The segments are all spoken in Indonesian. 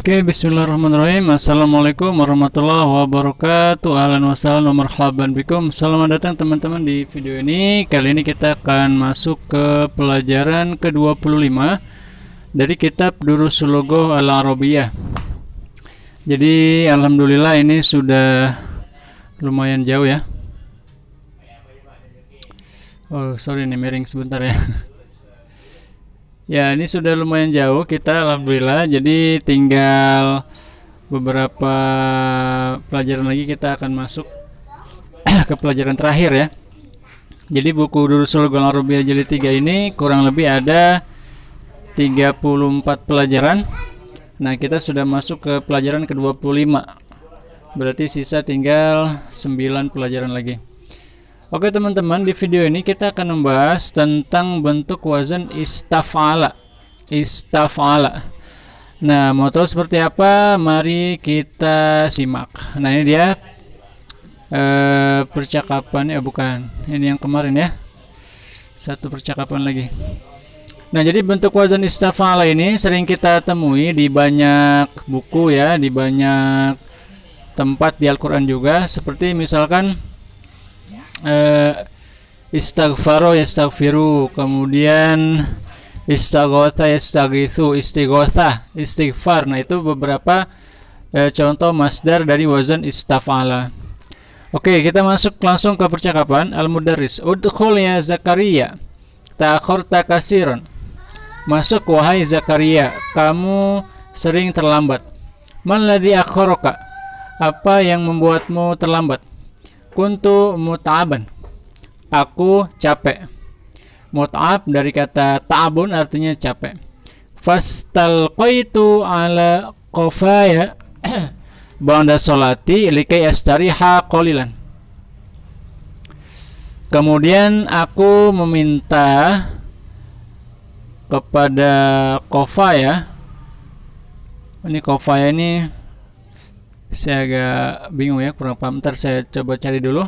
Oke, bismillahirrahmanirrahim. Assalamualaikum warahmatullahi wabarakatuh. Ahlan wa sahlan wa marhaban bikum. Selamat datang teman-teman di video ini. Kali ini kita akan masuk ke pelajaran ke-25 dari kitab Durusul Lughah Al-Arabiyah. Jadi alhamdulillah ini sudah lumayan jauh ya. Oh, sorry nih miring sebentar ya. Ya, ini sudah lumayan jauh kita alhamdulillah. Jadi tinggal beberapa pelajaran lagi kita akan masuk ke pelajaran terakhir ya. Jadi buku Durusul Lughah Al-Arabiyah jilid 3 ini kurang lebih ada 34 pelajaran. Nah, kita sudah masuk ke pelajaran ke-25. Berarti sisa tinggal 9 pelajaran lagi. Oke teman-teman, di video ini kita akan membahas tentang bentuk wazan istaf'ala. Istaf'ala. Nah, mau tahu seperti apa? Mari kita simak. Nah, ini dia percakapannya, bukan. Ini yang kemarin ya. Satu percakapan lagi. Nah, jadi bentuk wazan istaf'ala ini sering kita temui di banyak buku ya, di banyak tempat di Al-Quran juga. Seperti misalkan istaghfaro yastaghfiru, kemudian istaghatha yastaghithu, istighatha istighfar. Nah, itu beberapa contoh masdar dari wazan istaf'ala. Oke, kita masuk langsung ke percakapan. Al-Mudarris, udkhul ya Zakaria, ta'akhurta kasiran. Masuk wahai Zakaria, kamu sering terlambat. Man ladzi akhoraka, apa yang membuatmu terlambat? Kuntu mut'aban, aku capek. Mut'ab dari kata ta'abun artinya capek. Fastalqaitu ala qafaya ba'da sholati likai astariha qalilan. Kemudian aku meminta kepada qafaya. Ini qafaya ini saya agak bingung ya, kurang paham. Ntar saya coba cari dulu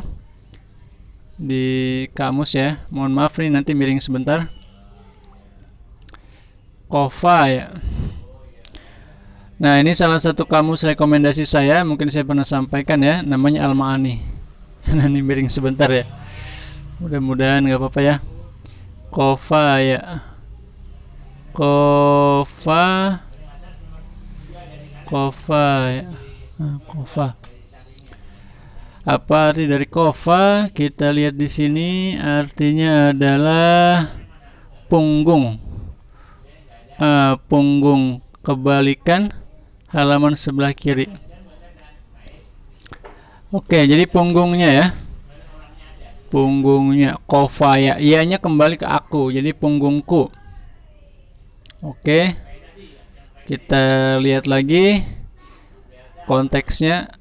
di kamus ya. Mohon maaf nih nanti miring sebentar. Kofa ya. Nah, ini salah satu kamus rekomendasi saya, mungkin saya pernah sampaikan ya, namanya Al-Ma'ani. Nah, ini miring sebentar ya. Mudah-mudahan nggak apa-apa ya. Kofa ya. Kofa. Kofa ya. Kofa. Apa arti dari kofa? Kita lihat di sini artinya adalah punggung. Punggung kebalikan halaman sebelah kiri. Oke, jadi punggungnya ya. Punggungnya kofa ya. Ianya kembali ke aku. Jadi punggungku. Oke. Kita lihat lagi konteksnya.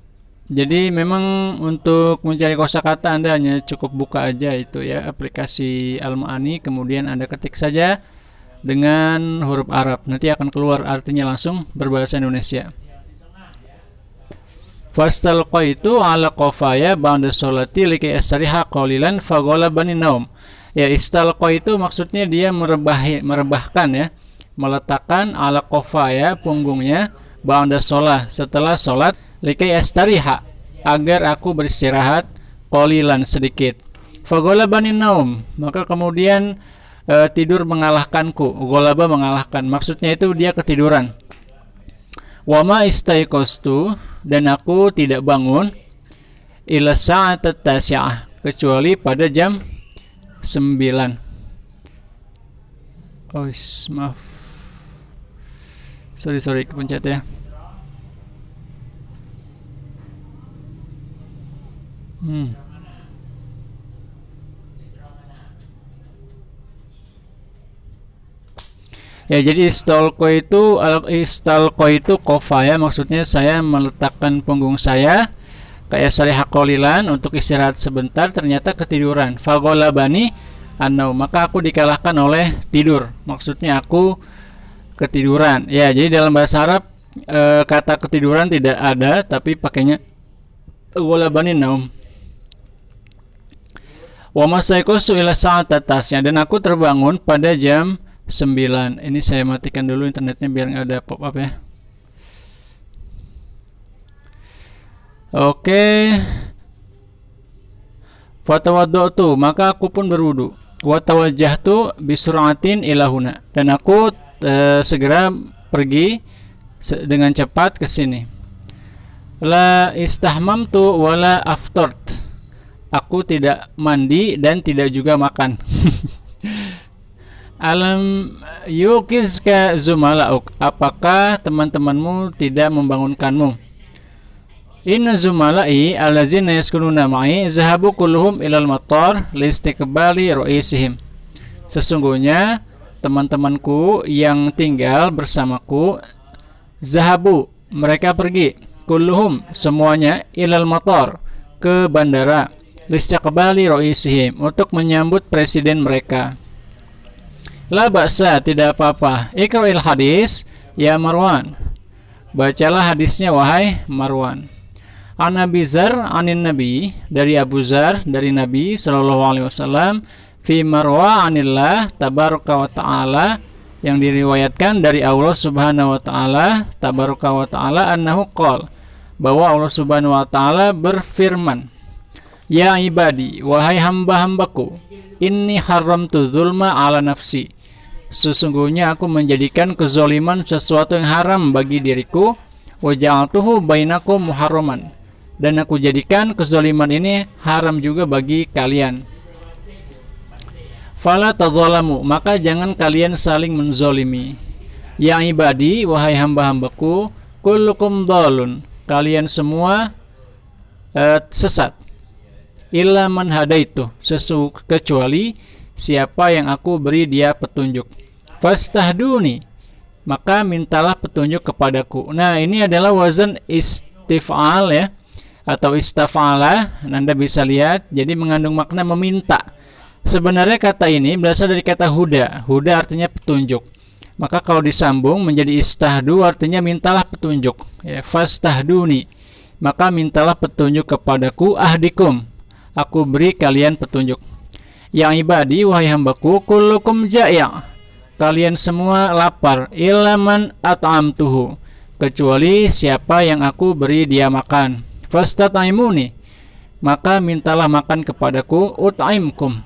Jadi memang untuk mencari kosakata Anda hanya cukup buka aja itu ya aplikasi Al-Ma'ani, kemudian Anda ketik saja dengan huruf Arab, nanti akan keluar artinya langsung berbahasa Indonesia. Fastalqaitu ala qafaya ba'da sholati likai astariha qalilan faghalabani naum. Ya, istalqaitu maksudnya dia merebahkan ya, meletakkan ala qafaya punggungnya ba'da sholat setelah sholat likai astariha agar aku beristirahat qalilan sedikit. Faghalabani naum, maka kemudian tidur mengalahkanku. Ghalaba mengalahkan, maksudnya itu dia ketiduran. Wama istaiqastu, dan aku tidak bangun ila sa'at tasi'ah, kecuali pada jam 9. Oh, maaf. Sorry kepencet ya. Ya, jadi istalqo itu kofa ya, maksudnya saya meletakkan punggung saya kayak sarihah qalilan untuk istirahat sebentar, ternyata ketiduran. Faghalabani annau, maka aku dikalahkan oleh tidur, maksudnya aku ketiduran. Ya, jadi dalam bahasa Arab kata ketiduran tidak ada, tapi pakainya ghalabani naum. Wa masaiqasu ila sa'at atasnya, dan aku terbangun pada jam 9. Ini saya matikan dulu internetnya biar nggak ada pop up ya. Oke. Fatawadda'tu, maka aku pun berwudu. Wa tawajjahtu bisur'atin ila huna, dan aku segera pergi dengan cepat ke sini. La istahmamtu wala aftart, aku tidak mandi dan tidak juga makan. Alam yukizka zumala'uk, apakah teman-temanmu tidak membangunkanmu? Inna zumala'i allazina yaskununa ma'i zahabu kulluhum ilal matar listiqbali ru'isihim. Sesungguhnya teman-temanku yang tinggal bersamaku, zahabu, mereka pergi, kulluhum, semuanya, ilal matar, ke bandara, listiqbali ru'isihim, untuk menyambut presiden mereka. La ba'sa, tidak apa-apa. Iqra'il hadis ya Marwan, bacalah hadisnya wahai Marwan. An Abi Zar anin Nabi, dari Abu Zar dari Nabi sallallahu alaihi wasallam, fi marwa anillah tabaraka wa taala, yang diriwayatkan dari Allah Subhanahu wa taala tabaraka wa taala, annahu qol, bahwa Allah Subhanahu wa taala berfirman, ya ibadi, wahai hamba-hambaku, inni haramtu zulma ala nafsi, sesungguhnya aku menjadikan kezaliman sesuatu yang haram bagi diriku, wa ja'altuhu bainakum muharraman, dan aku jadikan kezaliman ini haram juga bagi kalian. Fala tadzalamu, maka jangan kalian saling menzolimi. Ya ibadi, wahai hamba-hambaku, kullukum dhalun, kalian semua sesat. Illa man hadaitu, kecuali siapa yang aku beri dia petunjuk. Fastahduni, maka mintalah petunjuk kepadaku. Nah, ini adalah wazan istif'al ya, atau istaf'ala. Anda bisa lihat, jadi mengandung makna meminta. Sebenarnya kata ini berasal dari kata huda. Huda artinya petunjuk. Maka kalau disambung menjadi istahdu, artinya mintalah petunjuk. Ya, fastahduni, maka mintalah petunjuk kepadaku, ahdikum, aku beri kalian petunjuk. Yang ibadi, wahai hambaku, kullukum ja'i', kalian semua lapar, ilaman at'amtuhu, kecuali siapa yang aku beri dia makan. Fastat'imuni, maka mintalah makan kepadaku, ut'imkum,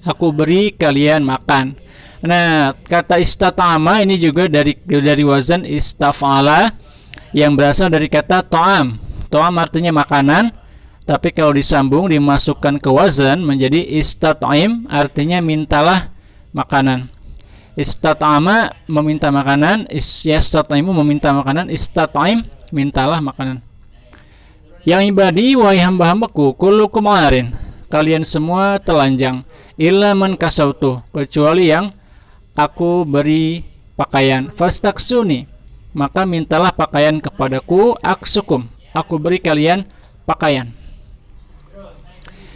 aku beri kalian makan. Nah, kata istat'ama ini juga dari wazan istaf'ala, yang berasal dari kata ta'am. Ta'am artinya makanan, tapi kalau disambung dimasukkan ke wazan menjadi istat'im, artinya mintalah makanan. Istat'ama meminta makanan, yastat'imu meminta makanan, istat'im mintalah makanan. Yang ibadi, wahai hamba-hambaku, kullukum arin, kalian semua telanjang, illa man kasautu, kecuali yang aku beri pakaian. Fastaksuni, maka mintalah pakaian kepadaku, aksukum, aku beri kalian pakaian.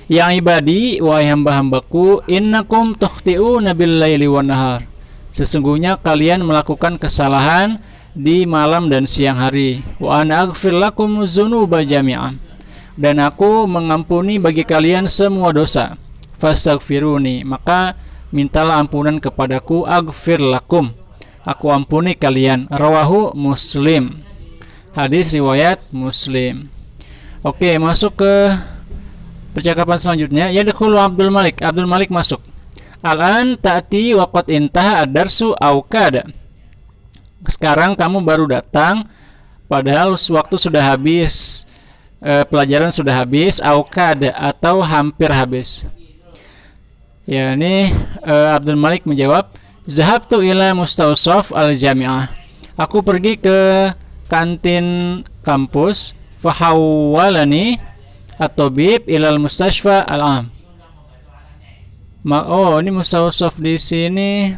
Yang ibadi, wahai hamba-hambaku, innakum tukhti'una bil-laili wan nahar, sesungguhnya kalian melakukan kesalahan di malam dan siang hari. Wa ana aghfir lakum dzunuba jami'an, dan aku mengampuni bagi kalian semua dosa. Fastaghfiruni, maka mintalah ampunan kepadaku, aghfir lakum, aku ampuni kalian. Rawahu Muslim, hadis riwayat Muslim. Oke, masuk ke percakapan selanjutnya. Yadkhulu Abdul Malik, Abdul Malik masuk. Al-an ta'ti wa qad intaha ad-darsu aw kada, sekarang kamu baru datang padahal waktu sudah habis, pelajaran sudah habis, aw kada, atau hampir habis. Ya, ini Abdul Malik menjawab, zahabtu ila mustawsaf al-jami'ah, aku pergi ke kantin kampus, fahawwalani at-tabib ilal mustashfa al-am. Oh, ini mustawsaf di sini.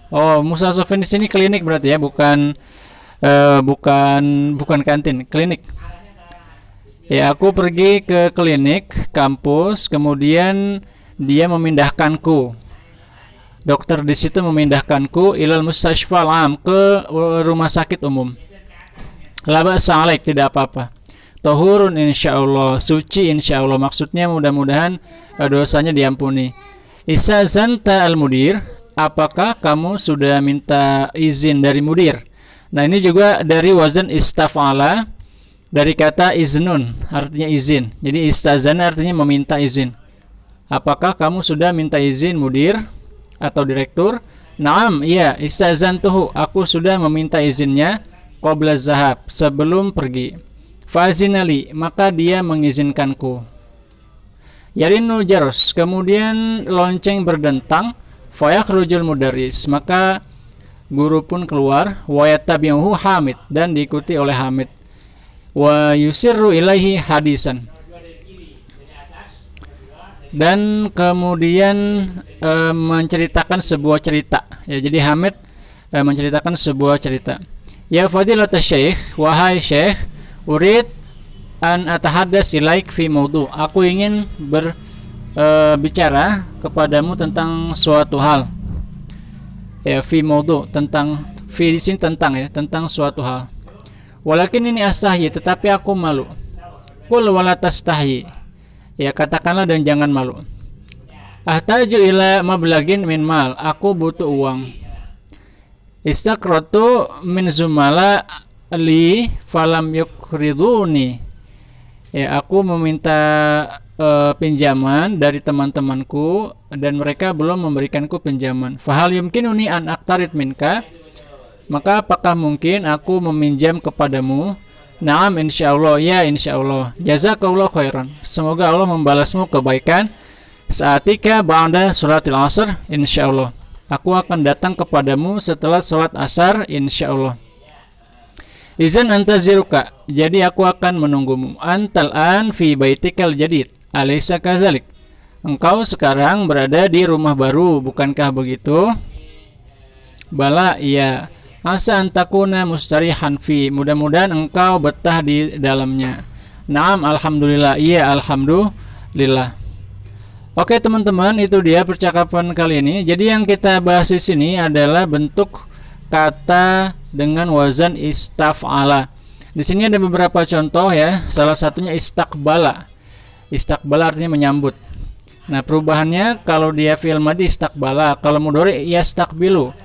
Oh, mustawsaf di sini klinik berarti ya, bukan kantin, klinik. Ya, aku pergi ke klinik kampus, kemudian dia memindahkanku. Dokter di situ memindahkanku ilal mustashfa al-am, ke rumah sakit umum. La ba'sa alaik, tidak apa-apa. Tahurun insyaallah, suci insyaallah, maksudnya mudah-mudahan dosanya diampuni. Isazanta al-mudir, apakah kamu sudah minta izin dari mudir? Nah, ini juga dari wazan istaf'ala, dari kata iznun, artinya izin. Jadi istazana artinya meminta izin. Apakah kamu sudah minta izin mudir atau direktur? Naam, iya, istazantuhu, aku sudah meminta izinnya qabla zahab, sebelum pergi. Fazinali, maka dia mengizinkanku. Yarinu jaros, kemudian lonceng berdentang. Fayakhrujul mudarris, maka guru pun keluar. Wa yattabi'uhu Hamid, dan diikuti oleh Hamid. Wa yusirru ilaihi hadisan, dan kemudian menceritakan sebuah cerita. Ya, jadi Hamid menceritakan sebuah cerita. Ya fadilatul syekh, wahai syekh, urid an atahaddas ilaik fi maudu, aku ingin berbicara kepadamu tentang suatu hal. Ya, fi maudu, tentang, fi di sini tentang, ya, tentang suatu hal. Walakin ini astahyi, tetapi aku malu. Qul wala tastahyi, ya katakanlah dan jangan malu. Ahtaju ila mablagin min mal, aku butuh uang. Istaqratu min zumala li falam yukriduni, ya aku meminta pinjaman dari teman-temanku dan mereka belum memberikanku pinjaman. Fahal yumkinuni an aqtarid minka, maka apakah mungkin aku meminjam kepadamu? Naam, insyaallah, ya insyaallah. Jazakallahu khairan, semoga Allah membalasmu kebaikan. Saatika ba'da salatil asr, insyaallah, aku akan datang kepadamu setelah salat asar, insyaallah. Izan antaziruka, jadi aku akan menunggumu. Antal an fi baitikal jadid, alaysa kazalik, engkau sekarang berada di rumah baru, bukankah begitu? Bala, iya. Asa antakuna mustarihan fi, mudah-mudahan engkau betah di dalamnya. Naam, alhamdulillah, iya alhamdulillah. Oke teman-teman, itu dia percakapan kali ini. Jadi yang kita bahas di sini adalah bentuk kata dengan wazan istaf'ala. Di sini ada beberapa contoh, ya. Salah satunya istaqbala. Istaqbala artinya menyambut. Nah, perubahannya kalau dia fi'il madhi istaqbala, kalau mudhari yastaqbilu.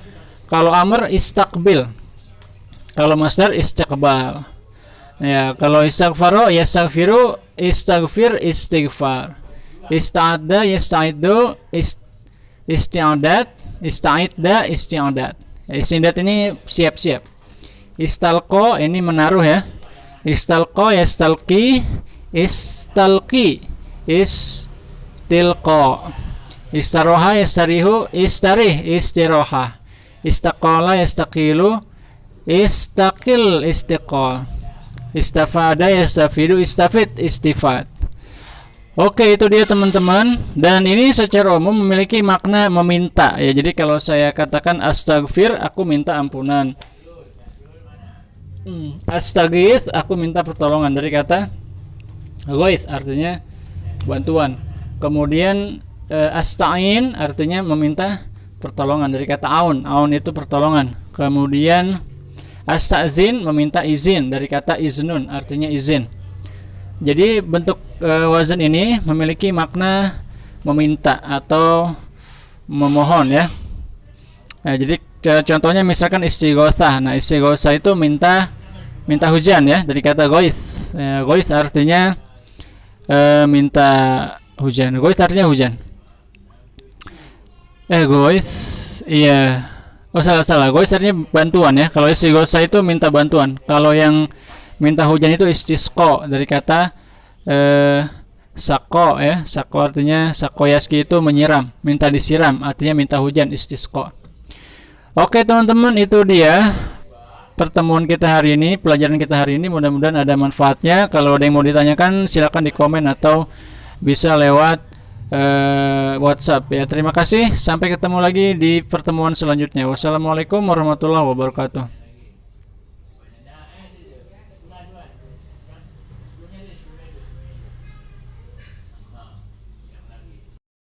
Kalau amr istaqbil, kalau masdar istiqbal. Ya, kalau istaghfaro yastaghfiru, istaghfir istighfar. Ista'adda yasta'iddu, isti'adat, ista'idda isti'adat. Isti'adat ini siap-siap. Istalqo ini menaruh, ya. Istalqo yastalqi, istalqi, istilqo. Istaroha yastarihu, istarih istiroha. Istaqala yastaqilu, istaqil istiqal. Istafada yastafidu, istafid istifad. Oke, itu dia teman-teman. Dan ini secara umum memiliki makna meminta, ya. Jadi kalau saya katakan astaghfir, aku minta ampunan. Astaghith, aku minta pertolongan, dari kata ghaith artinya bantuan. Kemudian asta'in artinya meminta pertolongan, dari kata aun. Aun itu pertolongan. Kemudian astazin meminta izin, dari kata iznun artinya izin. Jadi bentuk wazan ini memiliki makna meminta atau memohon, ya. Nah, jadi contohnya misalkan istighotsah. Nah, istighotsah itu minta hujan, ya, dari kata ghaith. Ghaith artinya minta hujan. Ghaith artinya hujan. Ghaith, iya. Oh, salah. Ghaith artinya bantuan, ya. Kalau istighotsah itu minta bantuan. Kalau yang minta hujan itu istisqa, dari kata sako, ya. Sako artinya sakoyaski itu menyiram, minta disiram, artinya minta hujan, istisqa. Oke teman-teman, itu dia pertemuan kita hari ini, pelajaran kita hari ini. Mudah-mudahan ada manfaatnya. Kalau ada yang mau ditanyakan silakan di komen atau bisa lewat WhatsApp, ya. Terima kasih, sampai ketemu lagi di pertemuan selanjutnya. Wassalamualaikum warahmatullahi wabarakatuh.